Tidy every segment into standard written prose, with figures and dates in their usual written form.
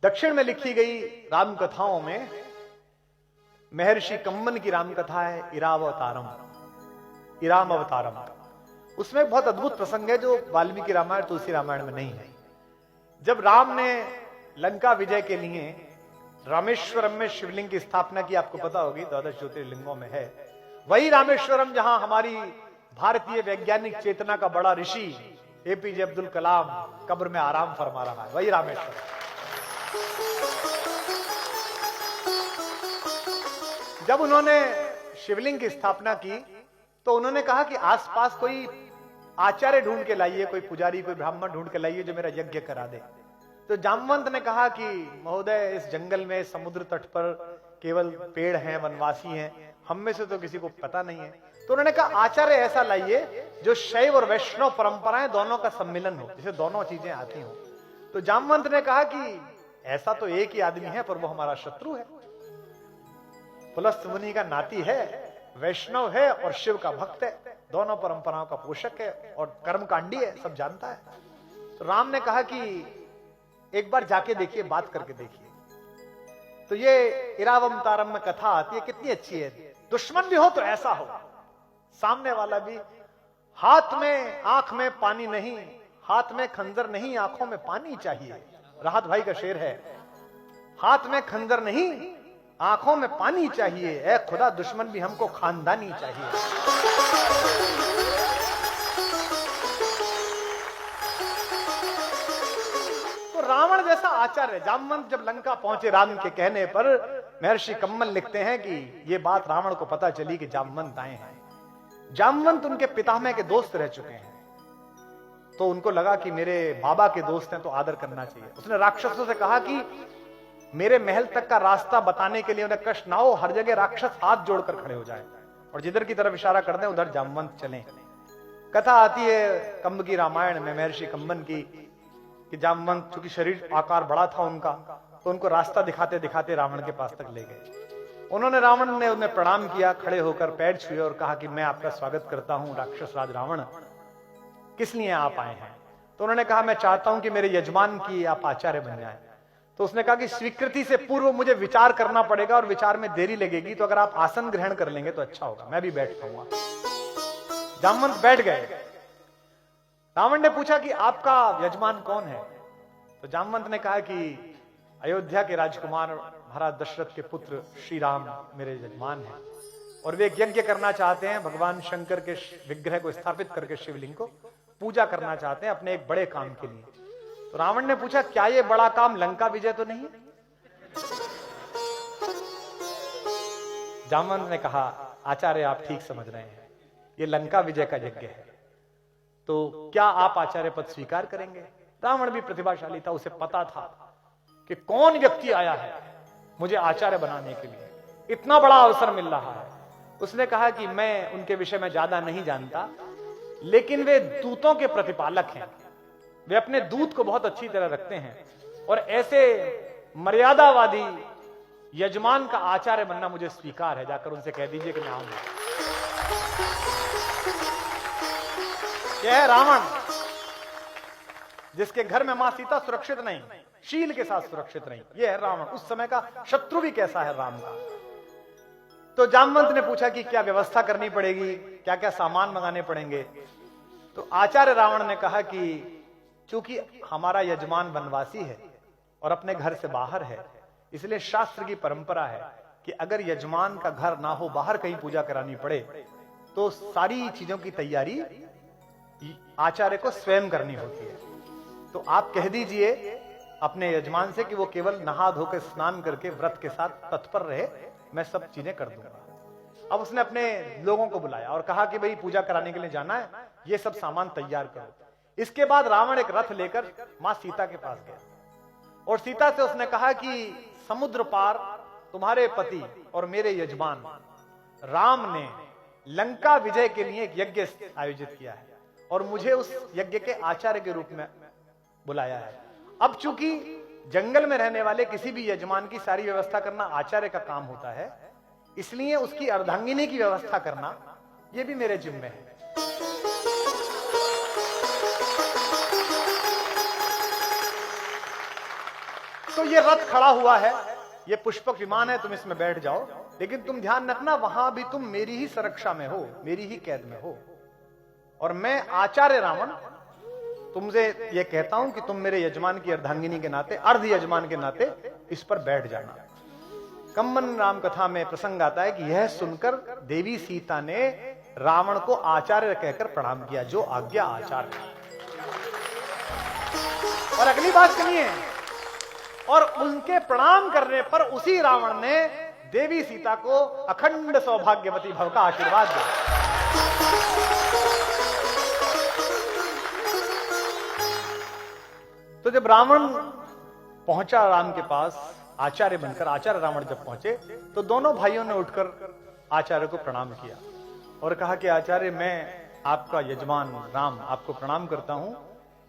दक्षिण में लिखी गई राम कथाओं में महर्षि कंबन की राम कथा है इरावतारम, इराम अवतारम। उसमें बहुत अद्भुत प्रसंग है जो वाल्मीकि रामायण तुलसी रामायण में नहीं है। जब राम ने लंका विजय के लिए रामेश्वरम में शिवलिंग की स्थापना की, आपको पता होगी 12 ज्योतिर्लिंगों में है, वही रामेश्वरम जहां हमारी भारतीय वैज्ञानिक चेतना का बड़ा ऋषि एपीजे अब्दुल कलाम कब्र में आराम फरमा रहा है, वही रामेश्वरम। जब उन्होंने शिवलिंग की स्थापना की तो उन्होंने कहा कि आसपास कोई आचार्य ढूंढ के लाइए, कोई पुजारी, कोई ब्राह्मण ढूंढ के लाइए जो मेरा यज्ञ करा दे। तो जामवंत ने कहा कि महोदय, इस जंगल में समुद्र तट पर केवल पेड़ हैं, वनवासी हैं, हम में से तो किसी को पता नहीं है। तो उन्होंने कहा आचार्य ऐसा लाइए जो शैव और वैष्णव परंपराएं दोनों का सम्मिलन हो, जिसे दोनों चीजें आती हो। तो जामवंत ने कहा कि ऐसा तो एक ही आदमी है पर वो हमारा शत्रु है, पुलस्त मुनि का नाती है, वैष्णव है और शिव का भक्त है, दोनों परंपराओं का पोषक है और कर्मकांडी है, सब जानता है। तो राम ने कहा कि एक बार जाके देखिए, बात करके देखिए। तो ये इरावतारम में कथा आती है, कितनी अच्छी है। दुश्मन भी हो तो ऐसा हो, सामने वाला भी, हाथ में आंख में पानी नहीं, हाथ में खंजर नहीं, आंखों में पानी चाहिए। राहत भाई का शेर है, हाथ में खंजर नहीं, आंखों में पानी चाहिए, ऐ खुदा दुश्मन भी हमको खानदानी चाहिए। तो रावण जैसा आचार्य, जामवंत जब लंका पहुंचे राम के कहने पर, महर्षि कंबन लिखते हैं कि यह बात रावण को पता चली कि जामवंत आए हैं। जामवंत उनके पितामह के दोस्त रह चुके हैं, तो उनको लगा कि मेरे बाबा के दोस्त हैं तो आदर करना चाहिए। उसने राक्षसों से कहा कि मेरे महल तक का रास्ता बताने के लिए उन्हें कष्ट ना हो, हर जगह राक्षस हाथ जोड़कर खड़े हो जाए और जिधर की तरफ इशारा कर दें उधर जामवंत चलें। कथा आती है कंब की रामायण में महर्षि कंबन की कि जामवंत, चूंकि शरीर आकार बड़ा था उनका, तो उनको रास्ता दिखाते दिखाते रावण के पास तक ले गए। उन्होंने, रावण ने उन्हें प्रणाम किया, खड़े होकर पैर छुए और कहा कि मैं आपका स्वागत करता हूं राक्षस राज रावण, किस लिए आप आए हैं? तो उन्होंने कहा मैं चाहता हूं कि मेरे यजमान की आप आचार्य बन जाएं। तो उसने कहा कि स्वीकृति से पूर्व मुझे विचार करना पड़ेगा और विचार में देरी लगेगी, तो अगर आप आसन ग्रहण कर लेंगे तो अच्छा होगा, मैं भी बैठ पाऊंगा। जामवंत बैठ गए। रावण ने पूछा कि आपका यजमान कौन है? तो जामवंत ने कहा कि अयोध्या के राजकुमार महाराज दशरथ के पुत्र श्री राम मेरे यजमान हैं और वे एक यज्ञ करना चाहते हैं, भगवान शंकर के विग्रह को स्थापित करके शिवलिंग को पूजा करना चाहते हैं अपने एक बड़े काम के लिए। तो रावण ने पूछा क्या ये बड़ा काम लंका विजय तो नहीं? जामवंत ने कहा आचार्य आप ठीक समझ रहे हैं, ये लंका विजय का यज्ञ है, तो क्या आप आचार्य पद स्वीकार करेंगे? रावण भी प्रतिभाशाली था, उसे पता था कि कौन व्यक्ति आया है मुझे आचार्य बनाने के लिए, इतना बड़ा अवसर मिल रहा है। उसने कहा कि मैं उनके विषय में ज्यादा नहीं जानता, लेकिन वे दूतों के प्रतिपालक हैं, वे अपने दूत को बहुत अच्छी तरह रखते हैं और ऐसे मर्यादावादी यजमान का आचार्य बनना मुझे स्वीकार है, जाकर उनसे कह दीजिए कि मैं आऊंगा। यह है रावण, जिसके घर में मां सीता सुरक्षित नहीं, शील के साथ सुरक्षित नहीं। यह है रावण, उस समय का शत्रु भी कैसा है राम का। तो जामवंत ने पूछा कि क्या व्यवस्था करनी पड़ेगी, क्या क्या सामान मंगाने पड़ेंगे? तो आचार्य रावण ने कहा कि चूंकि हमारा यजमान वनवासी है और अपने घर से बाहर है, इसलिए शास्त्र की परंपरा है कि अगर यजमान का घर ना हो, बाहर कहीं पूजा करानी पड़े, तो सारी चीजों की तैयारी आचार्य को स्वयं करनी होती है। तो आप कह दीजिए अपने यजमान से कि वो केवल नहा धोकर स्नान करके व्रत के साथ तत्पर रहे, मैं सब चीजें कर दूंगा। अब उसने अपने लोगों को बुलाया और कहा कि भाई पूजा कराने के लिए जाना है, ये सब सामान तैयार करो। इसके बाद रावण एक रथ लेकर मां सीता के पास गया और सीता से उसने कहा कि समुद्र पार तुम्हारे पति और मेरे यजमान राम ने लंका विजय के लिए एक यज्ञ आयोजित किया है और मुझे उस यज्ञ के आचार्य के रूप में बुलाया है। अब चूंकि जंगल में रहने वाले किसी भी यजमान की सारी व्यवस्था करना आचार्य का काम होता है, इसलिए उसकी अर्धांगिनी की व्यवस्था करना यह भी मेरे जिम्मे है। तो ये रथ खड़ा हुआ है, ये पुष्पक विमान है, तुम इसमें बैठ जाओ, लेकिन तुम ध्यान रखना वहां भी तुम मेरी ही सुरक्षा में हो, मेरी ही कैद में हो। और मैं आचार्य रावण तुमसे ये कहता हूं कि तुम मेरे यजमान की अर्धांगिनी के नाते, अर्ध यजमान के नाते इस पर बैठ जाना। कम्मन राम कथा में प्रसंग आता है कि यह सुनकर देवी सीता ने रावण को आचार्य कहकर प्रणाम किया, जो आज्ञा आचार्य। और अगली बात सुनिए, और उनके प्रणाम करने पर उसी रावण ने देवी सीता को अखंड सौभाग्यवती भव का आशीर्वाद दिया। तो जब रावण पहुंचा राम के पास आचार्य बनकर, आचार्य रावण जब पहुंचे तो दोनों भाइयों ने उठकर आचार्य को प्रणाम किया और कहा कि आचार्य, मैं आपका यजमान राम आपको प्रणाम करता हूं।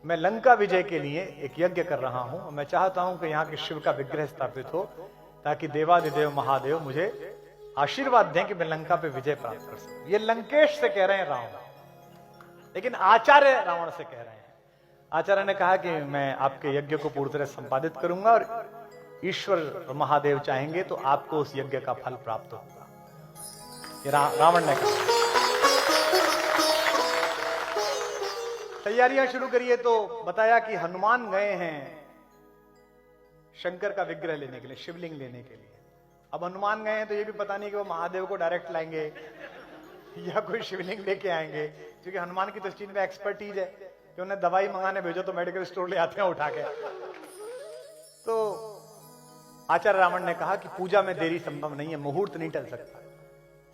मैं लंका विजय के लिए एक यज्ञ कर रहा हूं। मैं चाहता हूं कि यहाँ के शिव का विग्रह स्थापित हो, ताकि देवादिदेव महादेव मुझे आशीर्वाद दें कि मैं लंका पे विजय प्राप्त कर सकूं। ये लंकेश से कह रहे हैं रावण, लेकिन आचार्य रावण से कह रहे हैं। आचार्य ने कहा कि मैं आपके यज्ञ को पूरी तरह संपादित करूंगा और ईश्वर महादेव चाहेंगे तो आपको उस यज्ञ का फल प्राप्त होगा। ये रावण ने कहा। तैयारियां शुरू करिए तो बताया कि हनुमान गए हैं शंकर का विग्रह लेने के लिए, शिवलिंग लेने के लिए। अब हनुमान गए हैं तो ये भी पता नहीं कि वो महादेव को डायरेक्ट लाएंगे या कोई शिवलिंग लेके आएंगे, क्योंकि हनुमान की तो इस चीज में एक्सपर्टीज है कि उन्हें दवाई मंगाने भेजो तो मेडिकल स्टोर ले आते हैं उठा के। तो आचार्य रावण ने कहा कि पूजा में देरी संभव नहीं है, मुहूर्त नहीं टल सकता,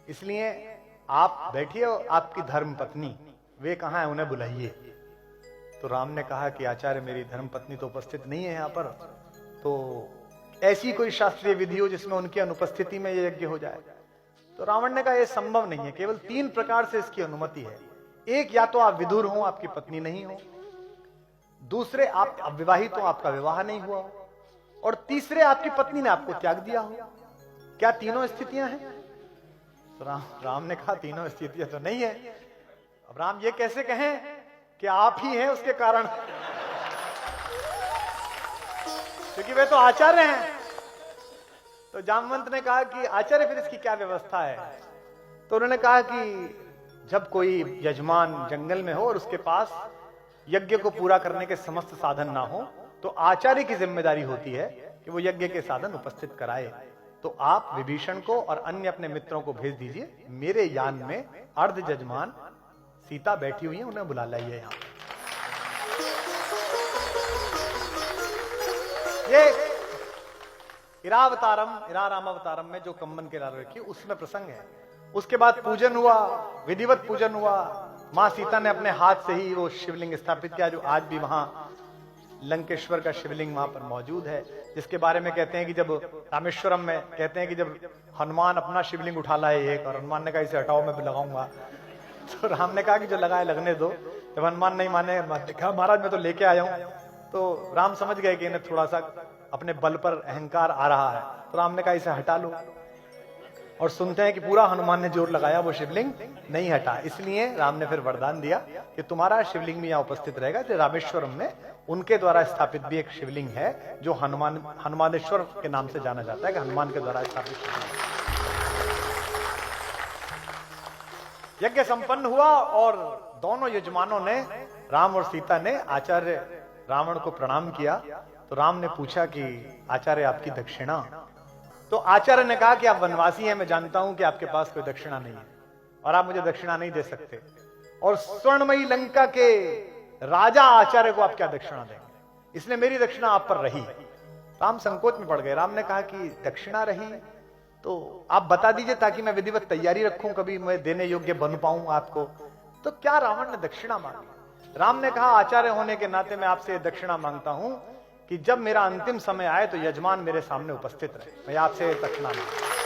इसलिए आप बैठिए और आपकी धर्म पत्नी वे कहां है, उन्हें बुलाइए। तो राम ने कहा कि आचार्य, मेरी धर्म पत्नी तो उपस्थित नहीं है यहाँ पर, तो ऐसी कोई शास्त्रीय विधि हो जिसमें उनकी अनुपस्थिति में यह यज्ञ हो जाए। तो रावण ने कहा यह संभव नहीं है, केवल 3 प्रकार से इसकी अनुमति है। एक, या तो आप विधुर हो, आपकी पत्नी नहीं हो, दूसरे आप अविवाहित हो, आपका विवाह नहीं हुआ हो, और तीसरे आपकी पत्नी ने आपको त्याग दिया हो। क्या तीनों स्थितियां हैं? तो राम ने कहा तीनों स्थितियां तो नहीं है। अब राम ये कैसे कहें कि आप ही हैं उसके कारण, क्योंकि वे तो आचार्य हैं। तो जामवंत ने कहा कि आचार्य फिर इसकी क्या व्यवस्था है? तो उन्होंने कहा कि जब कोई यजमान जंगल में हो और उसके पास यज्ञ को पूरा करने के समस्त साधन ना हो, तो आचार्य की जिम्मेदारी होती है कि वो यज्ञ के साधन उपस्थित कराए। तो आप विभीषण को और अन्य अपने मित्रों को भेज दीजिए, मेरे यान में अर्ध यजमान सीता बैठी हुई है, उन्हें बुला लाइए यहां। ये इरारामावतारम में जो कम्मन के लाल रखी उसमें प्रसंग है। उसके बाद पूजन हुआ, विधिवत पूजन हुआ। मां सीता ने अपने हाथ से ही वो शिवलिंग स्थापित किया, जो आज भी वहां लंकेश्वर का शिवलिंग वहां पर मौजूद है, जिसके बारे में कहते हैं कि जब रामेश्वरम में कहते हैं कि जब हनुमान अपना शिवलिंग उठा लाए एक, और हनुमान ने कहा इसे हटाओ मैं भी लगाऊंगा, तो राम ने कहा कि जो लगाए लगने दो। जब हनुमान नहीं माने, कहा महाराज मैं तो लेके आया हूं। तो राम समझ गए कि इन्हें थोड़ा सा अपने बल पर अहंकार आ रहा है, तो राम ने कहा इसे हटा लो। और सुनते हैं कि पूरा हनुमान ने जोर लगाया, वो शिवलिंग नहीं हटा। इसलिए राम ने फिर वरदान दिया कि तुम्हारा शिवलिंग भी यहाँ उपस्थित रहेगा। तो रामेश्वरम में उनके द्वारा स्थापित भी एक शिवलिंग है, जो हनुमानेश्वर के नाम से जाना जाता है, कि हनुमान के द्वारा स्थापित शिवलिंग। यज्ञ संपन्न हुआ और दोनों यजमानों ने, राम और सीता ने, आचार्य रावण को प्रणाम किया। तो राम ने पूछा कि आचार्य आपकी दक्षिणा? तो आचार्य ने कहा कि आप वनवासी हैं, मैं जानता हूं कि आपके पास कोई दक्षिणा नहीं है और आप मुझे दक्षिणा नहीं दे सकते, और स्वर्णमयी लंका के राजा आचार्य को आप क्या दक्षिणा देंगे, इसलिए मेरी दक्षिणा आप पर रही। राम संकोच में पड़ गए। राम ने कहा कि दक्षिणा रही तो आप बता दीजिए ताकि मैं विधिवत तैयारी रखूं, कभी मैं देने योग्य बन पाऊं आपको। तो क्या रावण ने दक्षिणा मांगी? राम ने कहा आचार्य होने के नाते मैं आपसे दक्षिणा मांगता हूं कि जब मेरा अंतिम समय आए तो यजमान मेरे सामने उपस्थित रहे, मैं आपसे दक्षिणा मांगता हूं।